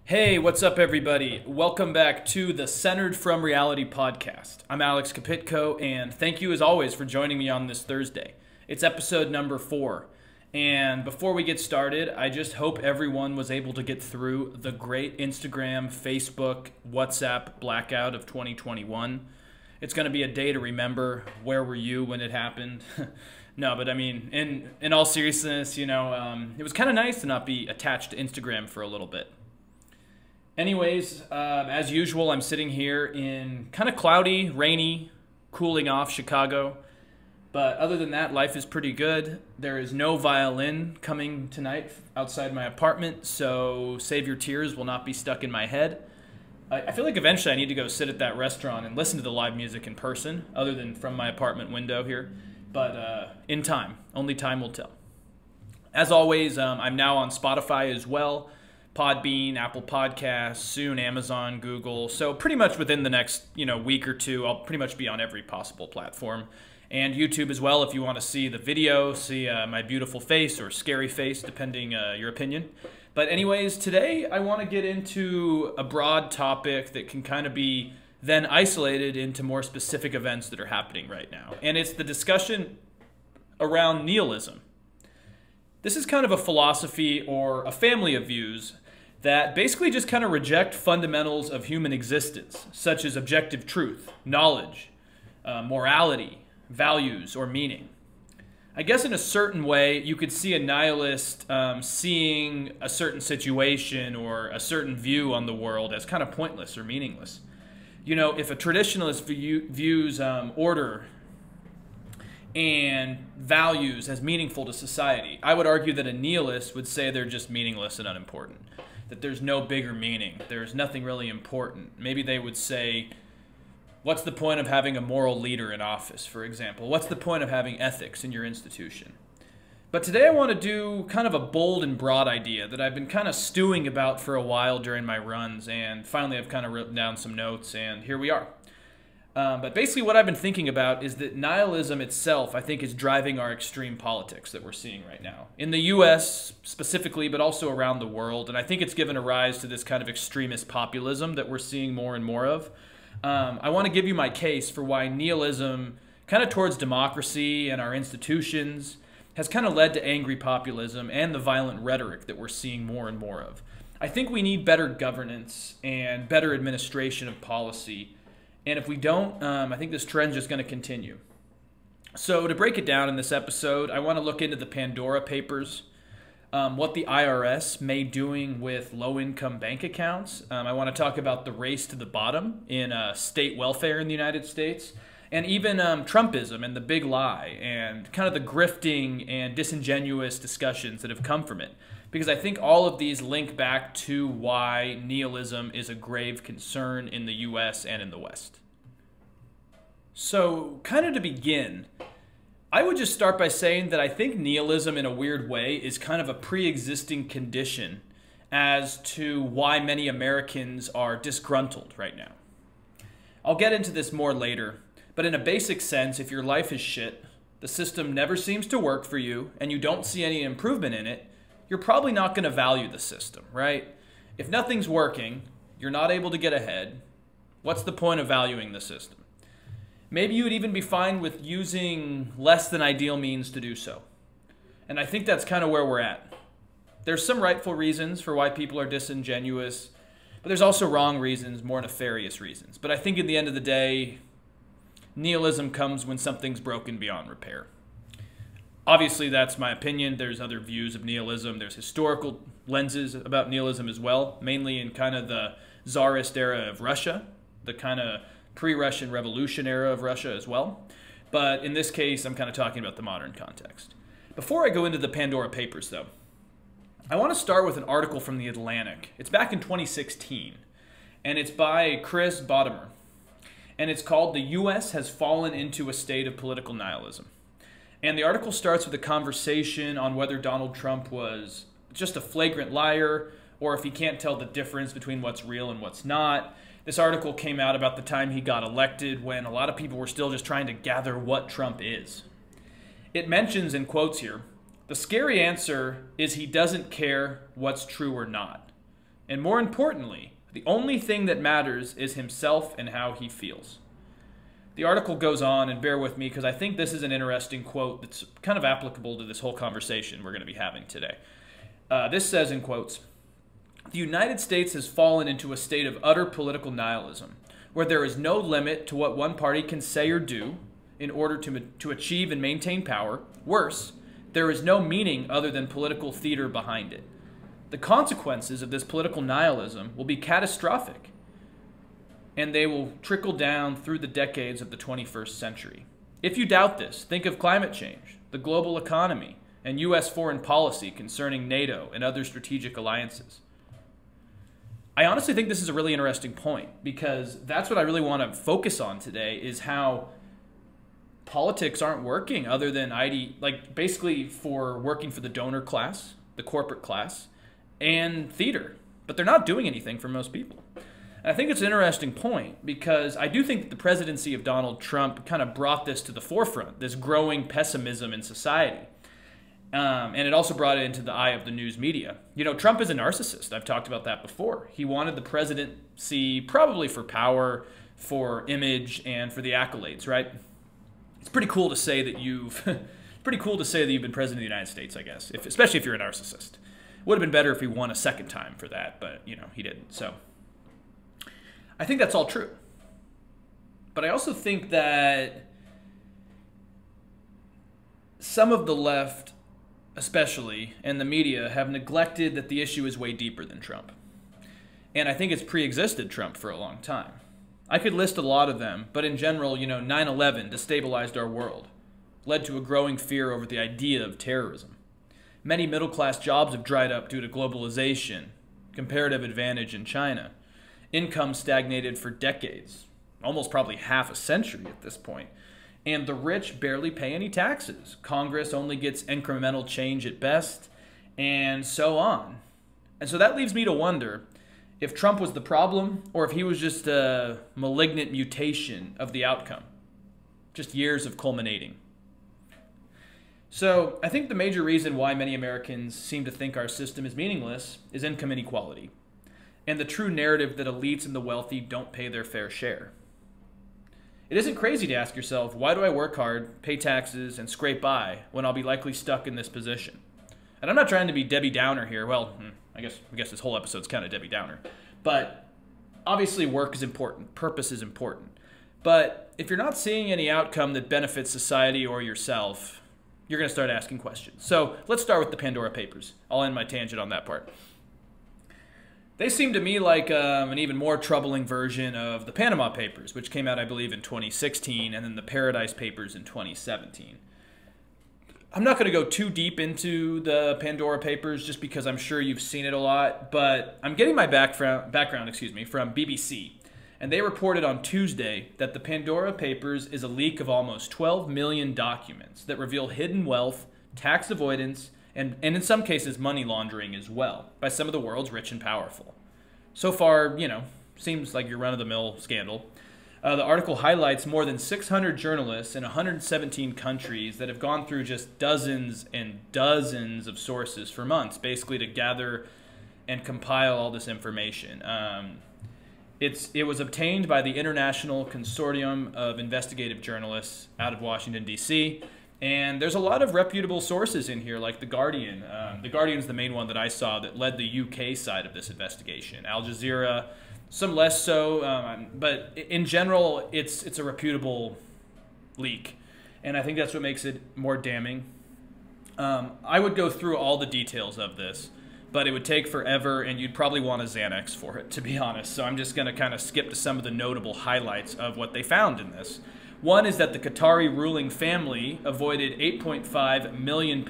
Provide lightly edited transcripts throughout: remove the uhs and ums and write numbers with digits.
Hey, what's up, everybody? Welcome back to the Centered from Reality podcast. I'm Alex Kapitko, and thank you as always for joining me on this Thursday. It's episode number 4. And before we get started, I just hope everyone was able to get through the great Instagram, Facebook, WhatsApp blackout of 2021. It's going to be a day to remember. Where were you when it happened? No, but I mean, in all seriousness, it was kind of nice to not be attached to Instagram for a little bit. Anyways, as usual, I'm sitting here in kind of cloudy, rainy, cooling off Chicago. But other than that, life is pretty good. There is no violin coming tonight outside my apartment, so Save Your Tears will not be stuck in my head. I feel like eventually I need to go sit at that restaurant and listen to the live music in person, other than from my apartment window here. But in time. Only time will tell. As always, I'm now on Spotify as well. Podbean, Apple Podcasts, soon Amazon, Google. So pretty much within the next week or two, I'll pretty much be on every possible platform. And YouTube as well if you want to see the video, see my beautiful face or scary face, depending your opinion. But anyways, today I want to get into a broad topic that can kind of be then isolated into more specific events that are happening right now. And it's the discussion around nihilism. This is kind of a philosophy or a family of views that basically just kind of reject fundamentals of human existence, such as objective truth, knowledge, morality, values, or meaning. I guess in a certain way, you could see a nihilist seeing a certain situation or a certain view on the world as kind of pointless or meaningless. If a traditionalist views order and values as meaningful to society, I would argue that a nihilist would say they're just meaningless and unimportant, that there's no bigger meaning, there's nothing really important. Maybe they would say, what's the point of having a moral leader in office, for example? What's the point of having ethics in your institution? But today I want to do kind of a bold and broad idea that I've been kind of stewing about for a while during my runs, and finally I've kind of written down some notes, and here we are. But basically what I've been thinking about is that nihilism itself, I think, is driving our extreme politics that we're seeing right now. In the U.S. specifically, but also around the world. And I think it's given a rise to this kind of extremist populism that we're seeing more and more of. I want to give you my case for why nihilism, kind of towards democracy and our institutions, has kind of led to angry populism and the violent rhetoric that we're seeing more and more of. I think we need better governance and better administration of policy. And if we don't, I think this trend's just going to continue. So to break it down in this episode, I want to look into the Pandora Papers, what the IRS may be doing with low-income bank accounts. I want to talk about the race to the bottom in state welfare in the United States, and even Trumpism and the big lie, and kind of the grifting and disingenuous discussions that have come from it. Because I think all of these link back to why nihilism is a grave concern in the U.S. and in the West. So, kind of to begin, I would just start by saying that I think nihilism in a weird way is kind of a pre-existing condition as to why many Americans are disgruntled right now. I'll get into this more later, but in a basic sense, if your life is shit, the system never seems to work for you, and you don't see any improvement in it, you're probably not going to value the system, right? If nothing's working, you're not able to get ahead, what's the point of valuing the system? Maybe you would even be fine with using less than ideal means to do so. And I think that's kind of where we're at. There's some rightful reasons for why people are disingenuous, but there's also wrong reasons, more nefarious reasons. But I think at the end of the day, nihilism comes when something's broken beyond repair. Obviously, that's my opinion. There's other views of nihilism. There's historical lenses about nihilism as well, mainly in kind of the Tsarist era of Russia, the kind of pre-Russian Revolution era of Russia as well. But in this case, I'm kind of talking about the modern context. Before I go into the Pandora Papers, though, I want to start with an article from The Atlantic. It's back in 2016, and it's by Chris Bottomer. And it's called "The U.S. Has Fallen into a State of Political Nihilism." And the article starts with a conversation on whether Donald Trump was just a flagrant liar or if he can't tell the difference between what's real and what's not. This article came out about the time he got elected when a lot of people were still just trying to gather what Trump is. It mentions in quotes here, "The scary answer is he doesn't care what's true or not. And more importantly, the only thing that matters is himself and how he feels. The article goes on, and bear with me because I think this is an interesting quote that's kind of applicable to this whole conversation we're going to be having today. This says in quotes, "The United States has fallen into a state of utter political nihilism, where there is no limit to what one party can say or do in order to achieve and maintain power. Worse, there is no meaning other than political theater behind it. The consequences of this political nihilism will be catastrophic, and they will trickle down through the decades of the 21st century. If you doubt this, think of climate change, the global economy, and U.S. foreign policy concerning NATO and other strategic alliances." I honestly think this is a really interesting point because that's what I really want to focus on today is how politics aren't working other than basically for working for the donor class, the corporate class, and theater. But they're not doing anything for most people. And I think it's an interesting point because I do think that the presidency of Donald Trump kind of brought this to the forefront, this growing pessimism in society. And it also brought it into the eye of the news media. Trump is a narcissist. I've talked about that before. He wanted the presidency probably for power, for image, and for the accolades, right? It's pretty cool to say that you've been president of the United States, I guess, especially if you're a narcissist. Would have been better if he won a second time for that, but he didn't. So I think that's all true. But I also think that some of the left, especially, and the media have neglected that the issue is way deeper than Trump. And I think it's pre-existed Trump for a long time. I could list a lot of them, but in general, 9/11 destabilized our world, led to a growing fear over the idea of terrorism. Many middle-class jobs have dried up due to globalization, comparative advantage in China. Income stagnated for decades, almost probably half a century at this point. And the rich barely pay any taxes. Congress only gets incremental change at best, and so on. And so that leaves me to wonder if Trump was the problem or if he was just a malignant mutation of the outcome. Just years of culminating. So I think the major reason why many Americans seem to think our system is meaningless is income inequality and the true narrative that elites and the wealthy don't pay their fair share. It isn't crazy to ask yourself, why do I work hard, pay taxes, and scrape by when I'll be likely stuck in this position? And I'm not trying to be Debbie Downer here. Well, I guess this whole episode's kind of Debbie Downer. But obviously work is important. Purpose is important. But if you're not seeing any outcome that benefits society or yourself, you're going to start asking questions. So let's start with the Pandora Papers. I'll end my tangent on that part. They seem to me like an even more troubling version of the Panama Papers, which came out, I believe, in 2016, and then the Paradise Papers in 2017. I'm not going to go too deep into the Pandora Papers just because I'm sure you've seen it a lot, but I'm getting my background from BBC, and they reported on Tuesday that the Pandora Papers is a leak of almost 12 million documents that reveal hidden wealth, tax avoidance, and in some cases money laundering as well by some of the world's rich and powerful. So far, seems like your run-of-the-mill scandal. The article highlights more than 600 journalists in 117 countries that have gone through just dozens and dozens of sources for months, basically to gather and compile all this information. It was obtained by the International Consortium of Investigative Journalists out of Washington, D.C., and there's a lot of reputable sources in here, like The Guardian. The Guardian's the main one that I saw that led the UK side of this investigation. Al Jazeera, some less so, but in general, it's a reputable leak. And I think that's what makes it more damning. I would go through all the details of this, but it would take forever, and you'd probably want a Xanax for it, to be honest. So I'm just going to kind of skip to some of the notable highlights of what they found in this. One is that the Qatari ruling family avoided £8.5 million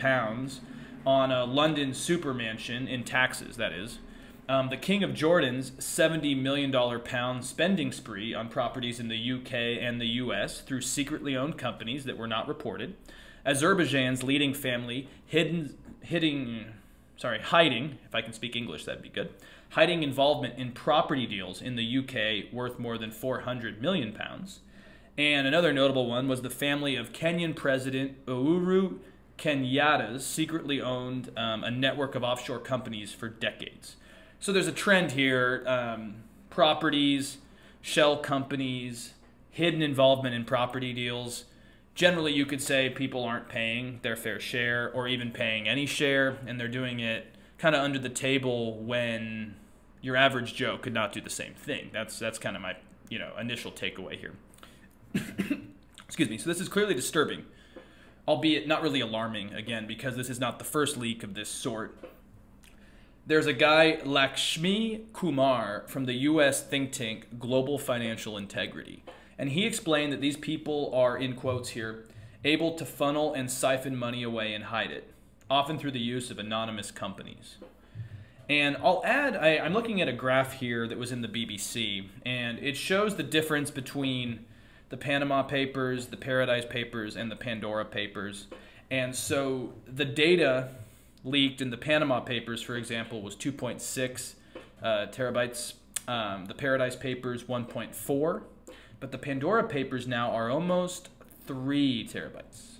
on a London supermansion in taxes, that is. The King of Jordan's $70 million spending spree on properties in the UK and the US through secretly owned companies that were not reported. Azerbaijan's leading family hiding, if I can speak English, that'd be good, hiding involvement in property deals in the UK worth more than £400 million. And another notable one was the family of Kenyan President Uhuru Kenyatta's secretly owned a network of offshore companies for decades. So there's a trend here, properties, shell companies, hidden involvement in property deals. Generally, you could say people aren't paying their fair share or even paying any share, and they're doing it kind of under the table when your average Joe could not do the same thing. That's kind of my initial takeaway here. Excuse me. So this is clearly disturbing, albeit not really alarming, again, because this is not the first leak of this sort. There's a guy, Lakshmi Kumar, from the U.S. think tank Global Financial Integrity. And he explained that these people are, in quotes here, able to funnel and siphon money away and hide it, often through the use of anonymous companies. And I'll add, I'm looking at a graph here that was in the BBC, and it shows the difference between the Panama Papers, the Paradise Papers, and the Pandora Papers. And so the data leaked in the Panama Papers, for example, was 2.6 terabytes. The Paradise Papers, 1.4. But the Pandora Papers now are almost 3 terabytes,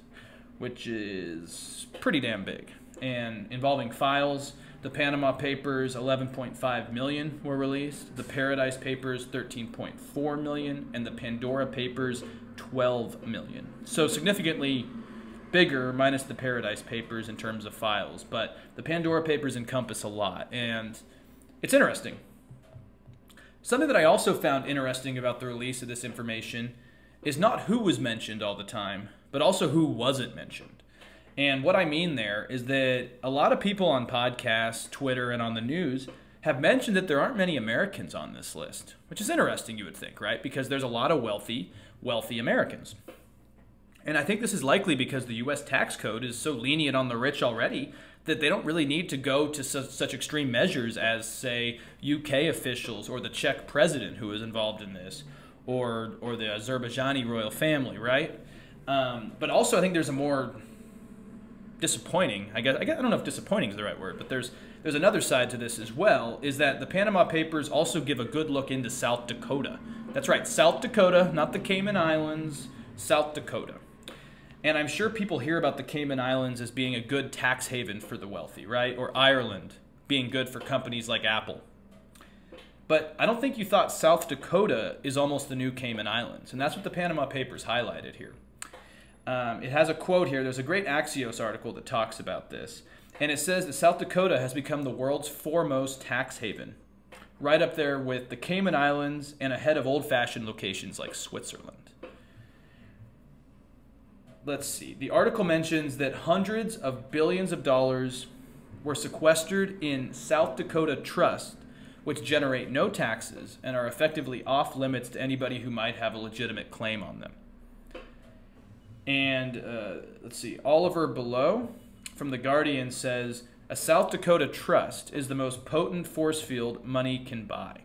which is pretty damn big. And involving files, the Panama Papers, 11.5 million were released. The Paradise Papers, 13.4 million. And the Pandora Papers, 12 million. So significantly bigger, minus the Paradise Papers in terms of files. But the Pandora Papers encompass a lot. And it's interesting. Something that I also found interesting about the release of this information is not who was mentioned all the time, but also who wasn't mentioned. And what I mean there is that a lot of people on podcasts, Twitter, and on the news have mentioned that there aren't many Americans on this list, which is interesting, you would think, right? Because there's a lot of wealthy Americans. And I think this is likely because the U.S. tax code is so lenient on the rich already that they don't really need to go to such extreme measures as, say, UK officials or the Czech president who is involved in this, or the Azerbaijani royal family, right? But also I think there's a more disappointing, I don't know if disappointing is the right word, but there's another side to this as well, is that the Panama Papers also give a good look into South Dakota. That's right, South Dakota, not the Cayman Islands, South Dakota. And I'm sure people hear about the Cayman Islands as being a good tax haven for the wealthy, right? Or Ireland being good for companies like Apple. But I don't think you thought South Dakota is almost the new Cayman Islands. And that's what the Panama Papers highlighted here. It has a quote here. There's a great Axios article that talks about this. And it says that South Dakota has become the world's foremost tax haven, right up there with the Cayman Islands and ahead of old-fashioned locations like Switzerland. Let's see. The article mentions that hundreds of billions of dollars were sequestered in South Dakota trusts, which generate no taxes and are effectively off limits to anybody who might have a legitimate claim on them. And let's see. Oliver Below from The Guardian says, a South Dakota trust is the most potent force field money can buy.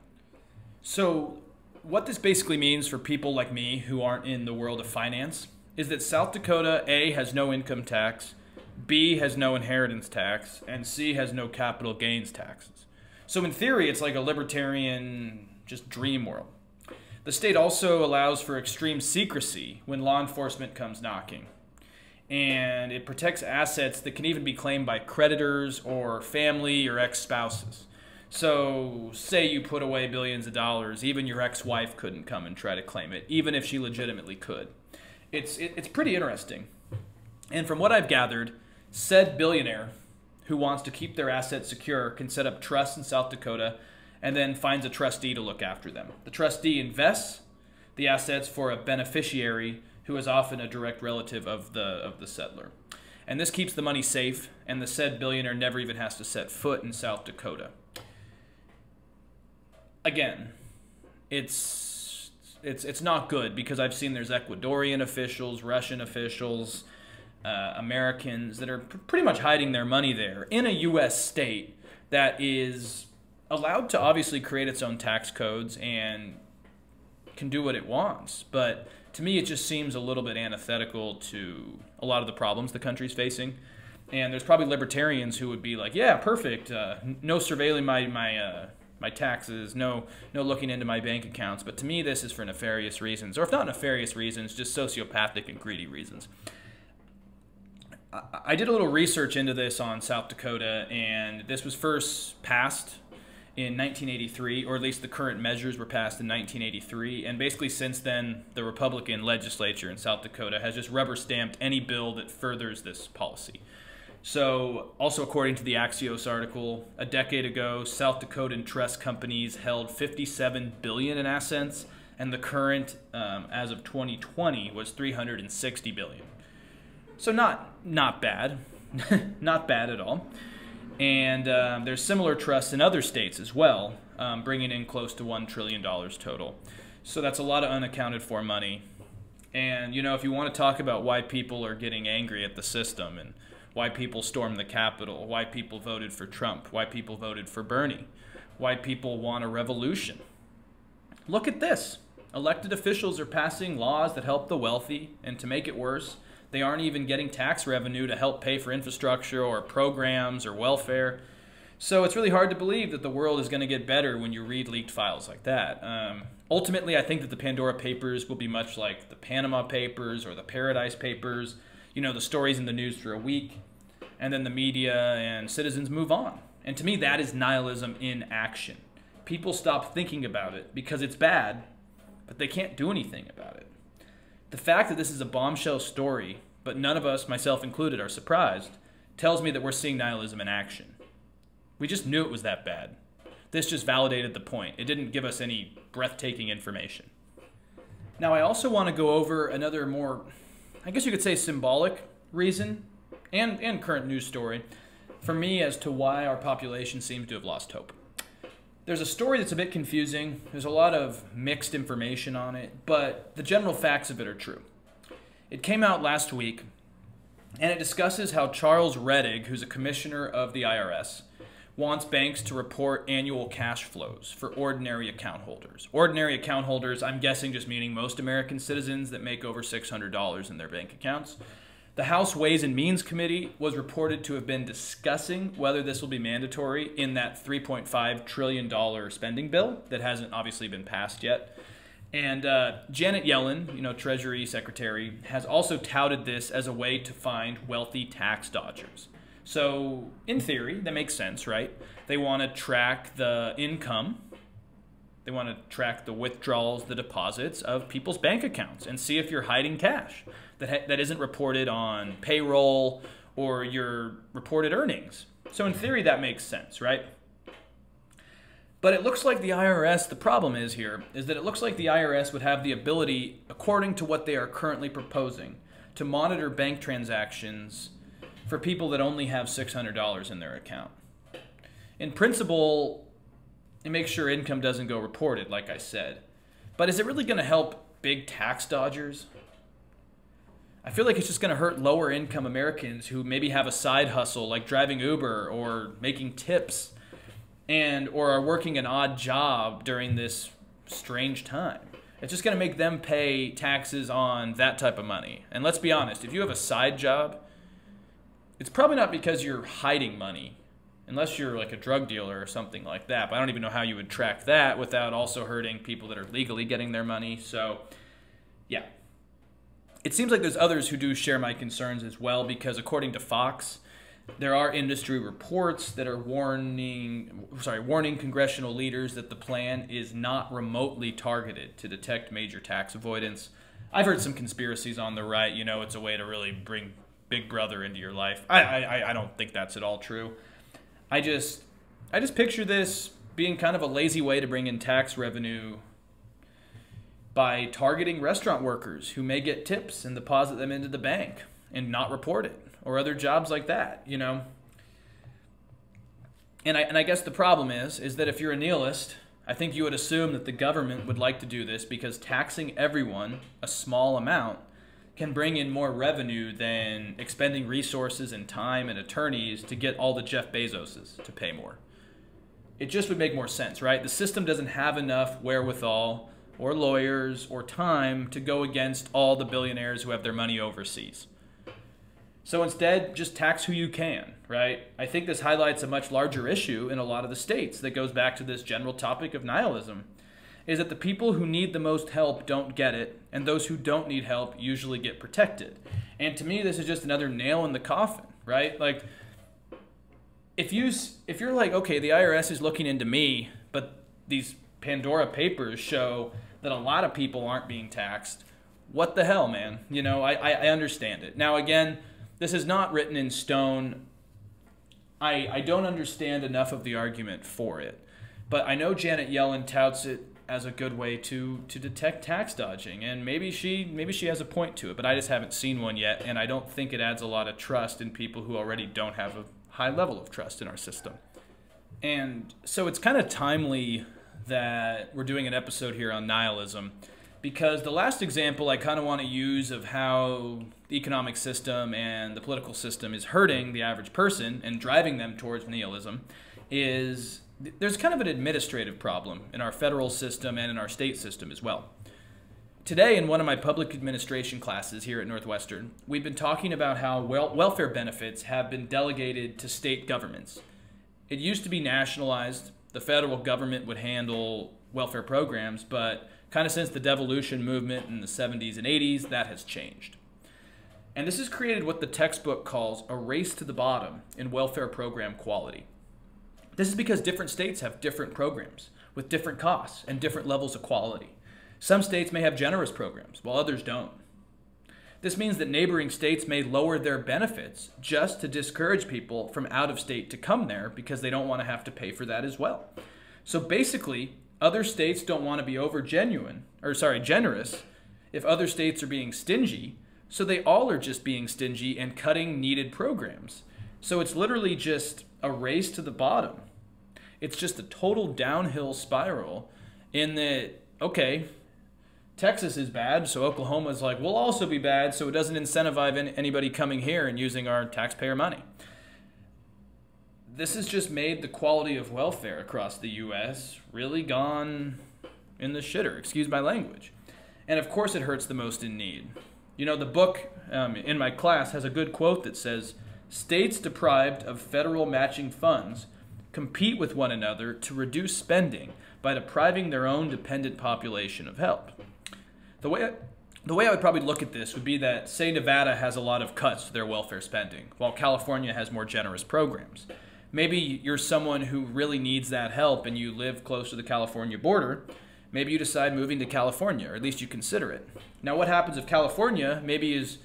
So what this basically means for people like me who aren't in the world of finance is that South Dakota, A, has no income tax, B, has no inheritance tax, and C, has no capital gains taxes. So in theory, it's like a libertarian just dream world. The state also allows for extreme secrecy when law enforcement comes knocking. And it protects assets that can even be claimed by creditors or family or ex-spouses. So say you put away billions of dollars, even your ex-wife couldn't come and try to claim it, even if she legitimately could. It's pretty interesting. And from what I've gathered, said billionaire who wants to keep their assets secure can set up trusts in South Dakota and then finds a trustee to look after them. The trustee invests the assets for a beneficiary who is often a direct relative of the settler. And this keeps the money safe, and the said billionaire never even has to set foot in South Dakota. Again, it's not good because I've seen there's Ecuadorian officials, Russian officials, Americans that are pretty much hiding their money there in a U.S. state that is allowed to obviously create its own tax codes and can do what it wants. But to me, it just seems a little bit antithetical to a lot of the problems the country's facing. And there's probably libertarians who would be like, yeah, perfect, no surveilling my taxes, no looking into my bank accounts. But to me, this is for nefarious reasons, or if not nefarious reasons, just sociopathic and greedy reasons. I did a little research into this on South Dakota, and this was first passed in 1983, or at least the current measures were passed in 1983. And basically since then, the Republican legislature in South Dakota has just rubber stamped any bill that furthers this policy. So also according to the Axios article, a decade ago, South Dakotan trust companies held $57 billion in assets, and the current, as of 2020, was $360 billion. So not bad, not bad at all. And there's similar trusts in other states as well, bringing in close to $1 trillion total. So that's a lot of unaccounted for money. And, you know, if you want to talk about why people are getting angry at the system and why people stormed the Capitol, why people voted for Trump, why people voted for Bernie, why people want a revolution, look at this. Elected officials are passing laws that help the wealthy, and to make it worse, they aren't even getting tax revenue to help pay for infrastructure or programs or welfare. So it's really hard to believe that the world is going to get better when you read leaked files like that. Ultimately, I think that the Pandora Papers will be much like the Panama Papers or the Paradise Papers. You know, the story's in the news for a week, and then the media and citizens move on. And to me, that is nihilism in action. People stop thinking about it because it's bad, but they can't do anything about it. The fact that this is a bombshell story, but none of us, myself included, are surprised, tells me that we're seeing nihilism in action. We just knew it was that bad. This just validated the point. It didn't give us any breathtaking information. Now, I also want to go over another more, I guess you could say, symbolic reason and current news story for me as to why our population seems to have lost hope. There's a story that's a bit confusing. There's a lot of mixed information on it, but the general facts of it are true. It came out last week, and it discusses how Charles Rettig, who's a commissioner of the IRS, wants banks to report annual cash flows for ordinary account holders. Ordinary account holders, I'm guessing just meaning most American citizens that make over $600 in their bank accounts. The House Ways and Means Committee was reported to have been discussing whether this will be mandatory in that $3.5 trillion spending bill that hasn't obviously been passed yet. And Janet Yellen, you know, Treasury Secretary, has also touted this as a way to find wealthy tax dodgers. So in theory, that makes sense, right? They want to track the income. They want to track the withdrawals, the deposits of people's bank accounts and see if you're hiding cash that isn't reported on payroll or your reported earnings. So in theory, that makes sense, right? But it looks like the IRS, the problem is here, is that it looks like the IRS would have the ability, according to what they are currently proposing, to monitor bank transactions for people that only have $600 in their account. In principle, it makes sure income doesn't go reported, like I said. But is it really going to help big tax dodgers? I feel like it's just going to hurt lower income Americans who maybe have a side hustle like driving Uber or making tips or are working an odd job during this strange time. It's just going to make them pay taxes on that type of money. And let's be honest, if you have a side job, it's probably not because you're hiding money, unless you're like a drug dealer or something like that. But I don't even know how you would track that without also hurting people that are legally getting their money. So, yeah. It seems like there's others who do share my concerns as well, because according to Fox, there are industry reports that are warning congressional leaders that the plan is not remotely targeted to detect major tax avoidance. I've heard some conspiracies on the right, you know, it's a way to really bring Big Brother into your life. I don't think that's at all true. I just picture this being kind of a lazy way to bring in tax revenue by targeting restaurant workers who may get tips and deposit them into the bank and not report it, or other jobs like that, you know. And I guess the problem is that if you're a nihilist, I think you would assume that the government would like to do this because taxing everyone a small amount can bring in more revenue than expending resources and time and attorneys to get all the Jeff Bezoses to pay more. It just would make more sense, right? The system doesn't have enough wherewithal or lawyers or time to go against all the billionaires who have their money overseas. So instead, just tax who you can, right? I think this highlights a much larger issue in a lot of the states that goes back to this general topic of nihilism, is that the people who need the most help don't get it, and those who don't need help usually get protected. And to me, this is just another nail in the coffin, right? Like, if you're like, okay, the IRS is looking into me, but these Pandora Papers show that a lot of people aren't being taxed, what the hell, man? I understand it. Now, again, this is not written in stone. I don't understand enough of the argument for it. But I know Janet Yellen touts it as a good way to detect tax dodging, and maybe she has a point to it, but I just haven't seen one yet, and I don't think it adds a lot of trust in people who already don't have a high level of trust in our system. And so it's kind of timely that we're doing an episode here on nihilism, because the last example I kind of want to use of how the economic system and the political system is hurting the average person and driving them towards nihilism is there's kind of an administrative problem in our federal system and in our state system as well. Today, in one of my public administration classes here at Northwestern, we've been talking about how welfare benefits have been delegated to state governments. It used to be nationalized. The federal government would handle welfare programs, but kind of since the devolution movement in the 70s and 80s, that has changed. And this has created what the textbook calls a race to the bottom in welfare program quality. This is because different states have different programs with different costs and different levels of quality. Some states may have generous programs, while others don't. This means that neighboring states may lower their benefits just to discourage people from out of state to come there because they don't want to have to pay for that as well. So basically, other states don't want to be generous if other states are being stingy, so they all are just being stingy and cutting needed programs. So it's literally just a race to the bottom. It's just a total downhill spiral in that, okay, Texas is bad, so Oklahoma's like, we'll also be bad, so it doesn't incentivize anybody coming here and using our taxpayer money. This has just made the quality of welfare across the U.S. really gone in the shitter, excuse my language. And of course it hurts the most in need. The book in my class has a good quote that says, "States deprived of federal matching funds compete with one another to reduce spending by depriving their own dependent population of help." The way I would probably look at this would be that, say, Nevada has a lot of cuts to their welfare spending, while California has more generous programs. Maybe you're someone who really needs that help and you live close to the California border. Maybe you decide moving to California, or at least you consider it. Now, what happens if California maybe is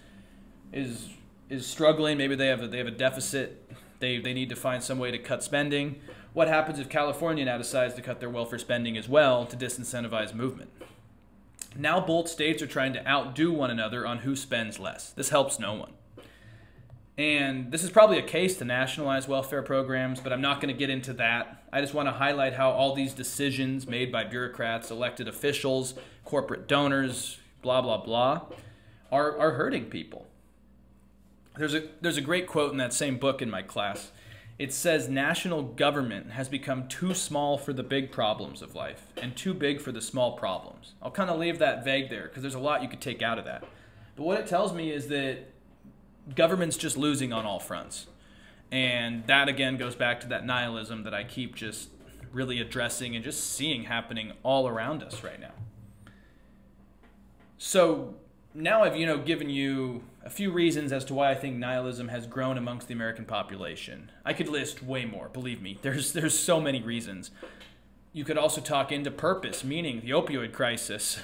struggling? Maybe they have a deficit. They need to find some way to cut spending. What happens if California now decides to cut their welfare spending as well to disincentivize movement? Now both states are trying to outdo one another on who spends less. This helps no one. And this is probably a case to nationalize welfare programs, but I'm not going to get into that. I just want to highlight how all these decisions made by bureaucrats, elected officials, corporate donors, blah, blah, blah, are hurting people. There's a great quote in that same book in my class. It says, "National government has become too small for the big problems of life and too big for the small problems." I'll kind of leave that vague there because there's a lot you could take out of that. But what it tells me is that government's just losing on all fronts. And that, again, goes back to that nihilism that I keep just really addressing and just seeing happening all around us right now. So now I've given you a few reasons as to why I think nihilism has grown amongst the American population. I could list way more, believe me. There's so many reasons. You could also talk into purpose, meaning the opioid crisis.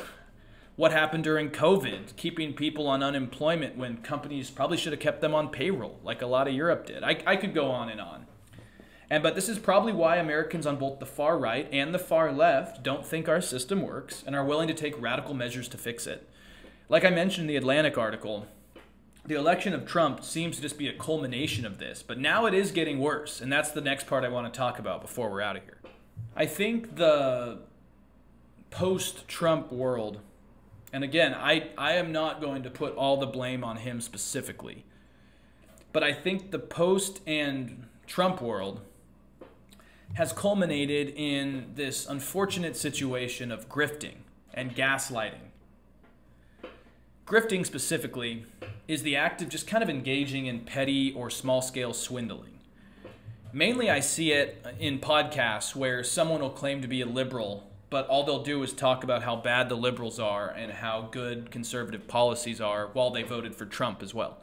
What happened during COVID, keeping people on unemployment when companies probably should have kept them on payroll, like a lot of Europe did. I could go on and on. But this is probably why Americans on both the far right and the far left don't think our system works and are willing to take radical measures to fix it. Like I mentioned in the Atlantic article, the election of Trump seems to just be a culmination of this, but now it is getting worse, and that's the next part I want to talk about before we're out of here. I think the post-Trump world, and again, I am not going to put all the blame on him specifically, but I think the post and Trump world has culminated in this unfortunate situation of grifting and gaslighting. Grifting specifically is the act of just kind of engaging in petty or small-scale swindling. Mainly I see it in podcasts where someone will claim to be a liberal, but all they'll do is talk about how bad the liberals are and how good conservative policies are while they voted for Trump as well.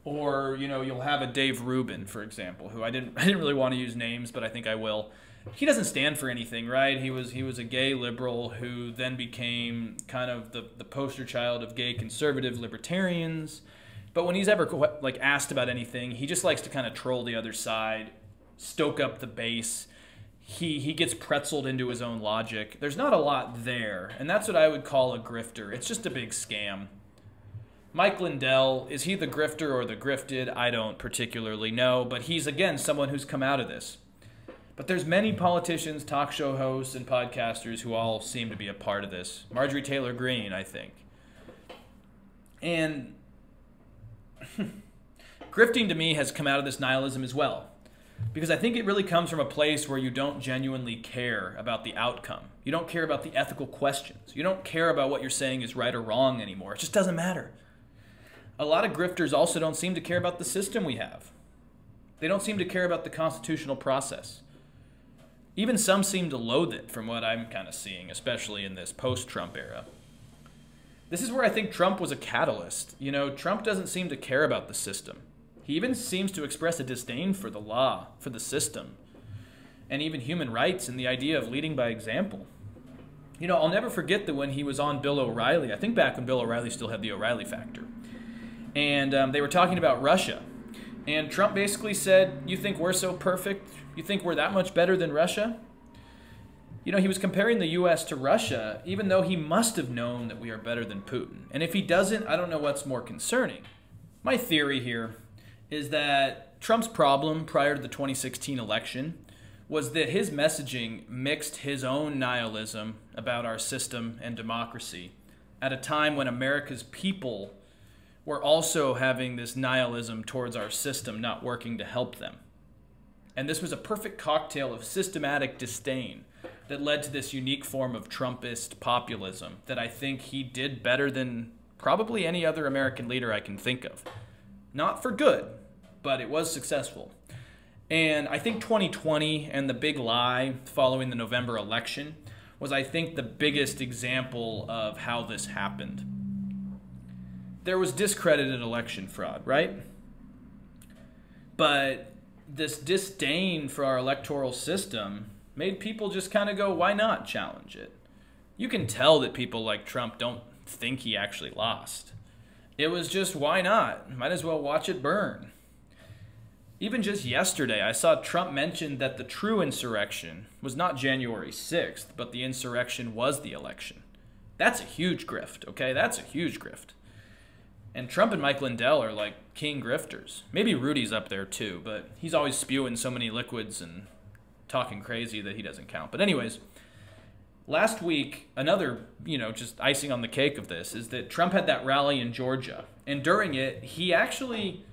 Or, you'll have a Dave Rubin, for example, who I didn't really want to use names, but I think I will. He doesn't stand for anything, right? He was a gay liberal who then became kind of the poster child of gay conservative libertarians. But when he's ever asked about anything, he just likes to kind of troll the other side, stoke up the base. He gets pretzeled into his own logic. There's not a lot there, and that's what I would call a grifter. It's just a big scam. Mike Lindell, is he the grifter or the grifted? I don't particularly know, but he's, again, someone who's come out of this. But there's many politicians, talk show hosts, and podcasters who all seem to be a part of this. Marjorie Taylor Greene, I think. And grifting to me has come out of this nihilism as well. Because I think it really comes from a place where you don't genuinely care about the outcome. You don't care about the ethical questions. You don't care about what you're saying is right or wrong anymore. It just doesn't matter. A lot of grifters also don't seem to care about the system we have. They don't seem to care about the constitutional process. Even some seem to loathe it from what I'm kind of seeing, especially in this post-Trump era. This is where I think Trump was a catalyst. Trump doesn't seem to care about the system. He even seems to express a disdain for the law, for the system, and even human rights and the idea of leading by example. I'll never forget that when he was on Bill O'Reilly, I think back when Bill O'Reilly still had the O'Reilly factor, and they were talking about Russia. And Trump basically said, you think we're so perfect? You think we're that much better than Russia? He was comparing the U.S. to Russia, even though he must have known that we are better than Putin. And if he doesn't, I don't know what's more concerning. My theory here is that Trump's problem prior to the 2016 election was that his messaging mixed his own nihilism about our system and democracy at a time when America's people were also having this nihilism towards our system not working to help them. And this was a perfect cocktail of systematic disdain that led to this unique form of Trumpist populism that I think he did better than probably any other American leader I can think of. Not for good, but it was successful. And I think 2020 and the big lie following the November election was, I think, the biggest example of how this happened. There was discredited election fraud, right? But this disdain for our electoral system made people just kind of go, why not challenge it? You can tell that people like Trump don't think he actually lost. It was just, why not? Might as well watch it burn. Even just yesterday, I saw Trump mention that the true insurrection was not January 6th, but the insurrection was the election. That's a huge grift, okay? That's a huge grift. And Trump and Mike Lindell are like king grifters. Maybe Rudy's up there too, but he's always spewing so many liquids and talking crazy that he doesn't count. But anyways, last week, another, just icing on the cake of this is that Trump had that rally in Georgia. And during it, he actually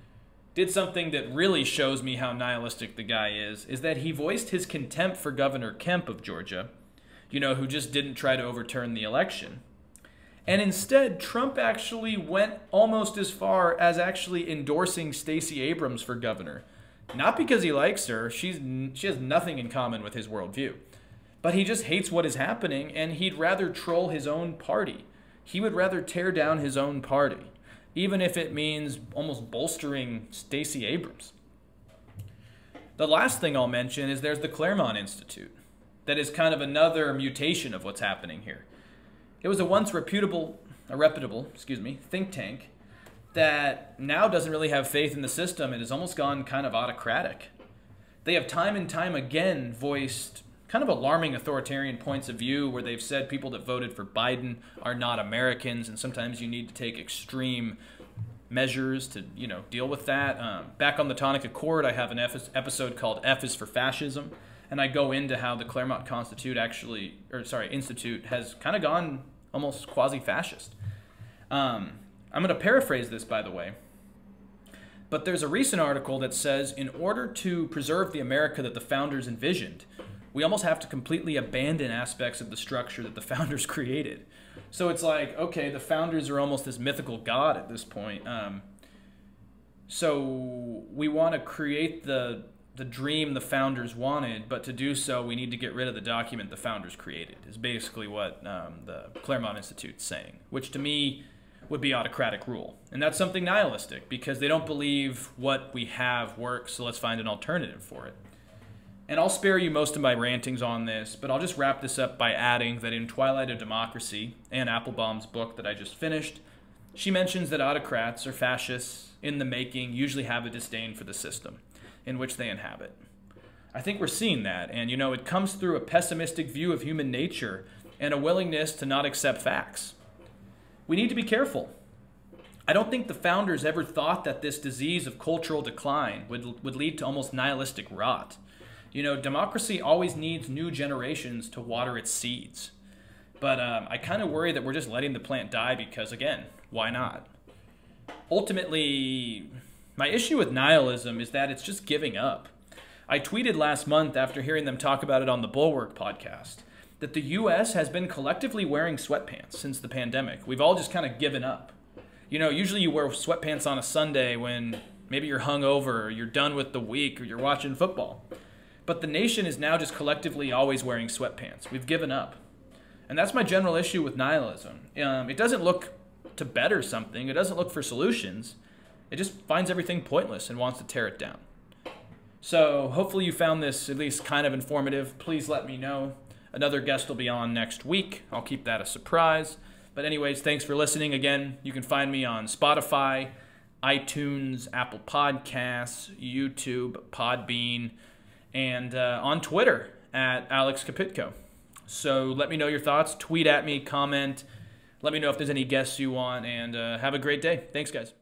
did something that really shows me how nihilistic the guy is that he voiced his contempt for Governor Kemp of Georgia, who just didn't try to overturn the election. And instead, Trump actually went almost as far as actually endorsing Stacey Abrams for governor. Not because he likes her, she has nothing in common with his worldview. But he just hates what is happening, and he'd rather troll his own party. He would rather tear down his own party, even if it means almost bolstering Stacey Abrams. The last thing I'll mention is there's the Claremont Institute. That is kind of another mutation of what's happening here. It was a once reputable think tank that now doesn't really have faith in the system and has almost gone kind of autocratic. They have time and time again voiced kind of alarming authoritarian points of view where they've said people that voted for Biden are not Americans, and sometimes you need to take extreme measures to, deal with that. Back on the Tonic Accord, I have an episode called F is for Fascism, and I go into how the Claremont Institute has kind of gone almost quasi-fascist. I'm going to paraphrase this, by the way. But there's a recent article that says, in order to preserve the America that the founders envisioned, we almost have to completely abandon aspects of the structure that the founders created. So it's like, okay, the founders are almost this mythical god at this point. So we want to create the dream the founders wanted, but to do so, we need to get rid of the document the founders created, is basically what the Claremont Institute's saying, which to me would be autocratic rule. And that's something nihilistic, because they don't believe what we have works, so let's find an alternative for it. And I'll spare you most of my rantings on this, but I'll just wrap this up by adding that in Twilight of Democracy, Anne Applebaum's book that I just finished, she mentions that autocrats or fascists in the making usually have a disdain for the system in which they inhabit. I think we're seeing that, and it comes through a pessimistic view of human nature and a willingness to not accept facts. We need to be careful. I don't think the founders ever thought that this disease of cultural decline would lead to almost nihilistic rot. Democracy always needs new generations to water its seeds. But I kind of worry that we're just letting the plant die because, again, why not? Ultimately, my issue with nihilism is that it's just giving up. I tweeted last month after hearing them talk about it on the Bulwark podcast that the U.S. has been collectively wearing sweatpants since the pandemic. We've all just kind of given up. Usually you wear sweatpants on a Sunday when maybe you're hungover or you're done with the week or you're watching football. But the nation is now just collectively always wearing sweatpants. We've given up. And that's my general issue with nihilism. It doesn't look to better something. It doesn't look for solutions. It just finds everything pointless and wants to tear it down. So hopefully you found this at least kind of informative. Please let me know. Another guest will be on next week. I'll keep that a surprise. But anyways, thanks for listening again. You can find me on Spotify, iTunes, Apple Podcasts, YouTube, Podbean, and on Twitter at Alex Kapitko. So let me know your thoughts. Tweet at me, comment. Let me know if there's any guests you want, and have a great day. Thanks, guys.